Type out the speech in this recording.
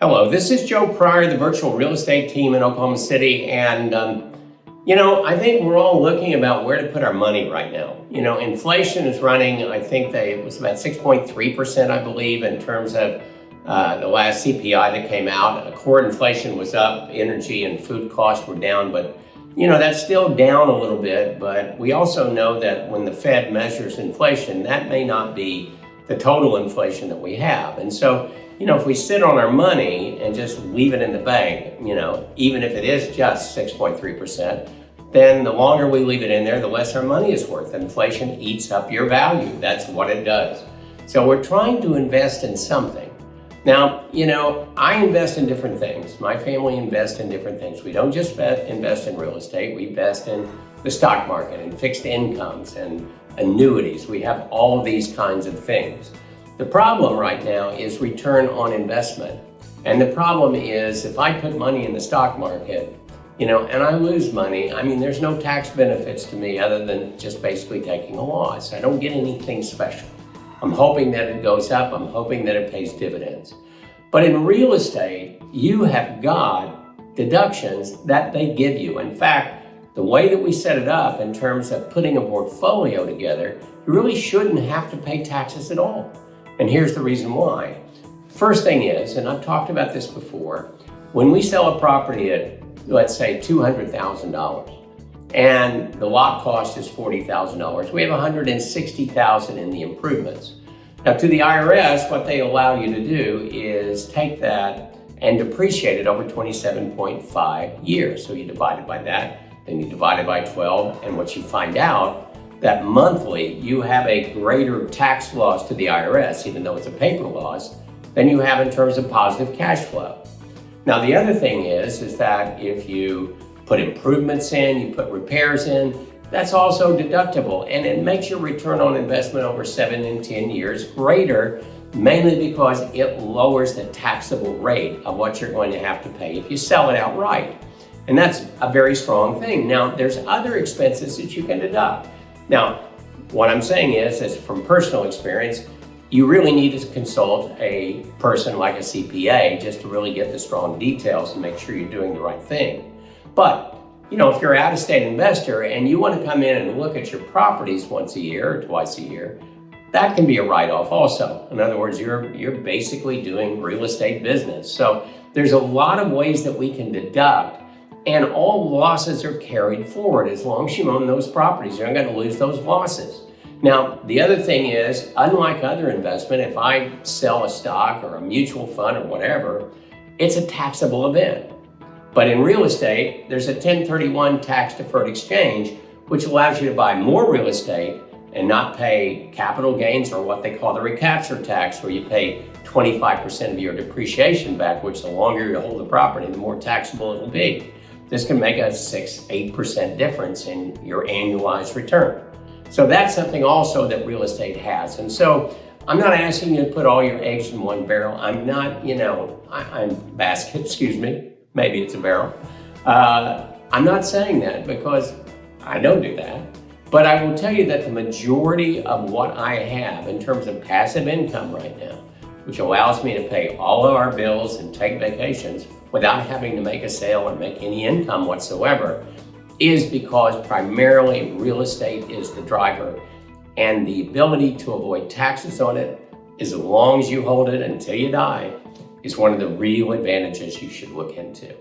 Hello, this is Joe Pryor, the virtual real estate team in Oklahoma City. And, I think we're all looking about where to put our money right now. Inflation is running, it was about 6.3%, I believe, in terms of the last CPI that came out. Core inflation was up, energy and food costs were down, but, that's still down a little bit. But we also know that when the Fed measures inflation, that may not be the total inflation that we have. And so, if we sit on our money and just leave it in the bank, even if it is just 6.3%, then the longer we leave it in there, the less our money is worth. Inflation eats up your value. That's what it does. So we're trying to invest in something. Now, I invest in different things. My family invests in different things. We don't just invest in real estate. We invest in the stock market and fixed incomes and annuities. We have all of these kinds of things. The problem right now is return on investment. And the problem is if I put money in the stock market, and I lose money, there's no tax benefits to me other than just basically taking a loss. I don't get anything special. I'm hoping that it goes up. I'm hoping that it pays dividends. But in real estate, you have got deductions that they give you. In fact, the way that we set it up in terms of putting a portfolio together, you really shouldn't have to pay taxes at all. And here's the reason why. First thing is, and I've talked about this before, when we sell a property at, let's say, $200,000, and the lot cost is $40,000, we have $160,000 in the improvements. Now, to the IRS, what they allow you to do is take that and depreciate it over 27.5 years. So you divide it by that, then you divide it by 12, and what you find out that monthly you have a greater tax loss to the IRS, even though it's a paper loss, than you have in terms of positive cash flow. Now, the other thing is that if you put improvements in, you put repairs in, that's also deductible, and it makes your return on investment over 7 and 10 years greater, mainly because it lowers the taxable rate of what you're going to have to pay if you sell it outright. And that's a very strong thing. Now, there's other expenses that you can deduct. Now, what I'm saying is from personal experience, you really need to consult a person like a CPA just to really get the strong details and make sure you're doing the right thing. But, if you're an out-of-state investor and you want to come in and look at your properties once a year or twice a year, that can be a write-off also. In other words, you're basically doing real estate business. So there's a lot of ways that we can deduct, and all losses are carried forward as long as you own those properties. You're not going to lose those losses. Now, the other thing is, unlike other investment, if I sell a stock or a mutual fund or whatever, it's a taxable event. But in real estate, there's a 1031 tax-deferred exchange, which allows you to buy more real estate and not pay capital gains or what they call the recapture tax, where you pay 25% of your depreciation back, which the longer you hold the property, the more taxable it'll be. This can make a 6-8% difference in your annualized return. So that's something also that real estate has. And so I'm not asking you to put all your eggs in one barrel. I'm not, maybe it's a barrel. I'm not saying that because I don't do that. But I will tell you that the majority of what I have in terms of passive income right now, which allows me to pay all of our bills and take vacations without having to make a sale or make any income whatsoever, is because primarily real estate is the driver, and the ability to avoid taxes on it, as long as you hold it until you die, is one of the real advantages you should look into.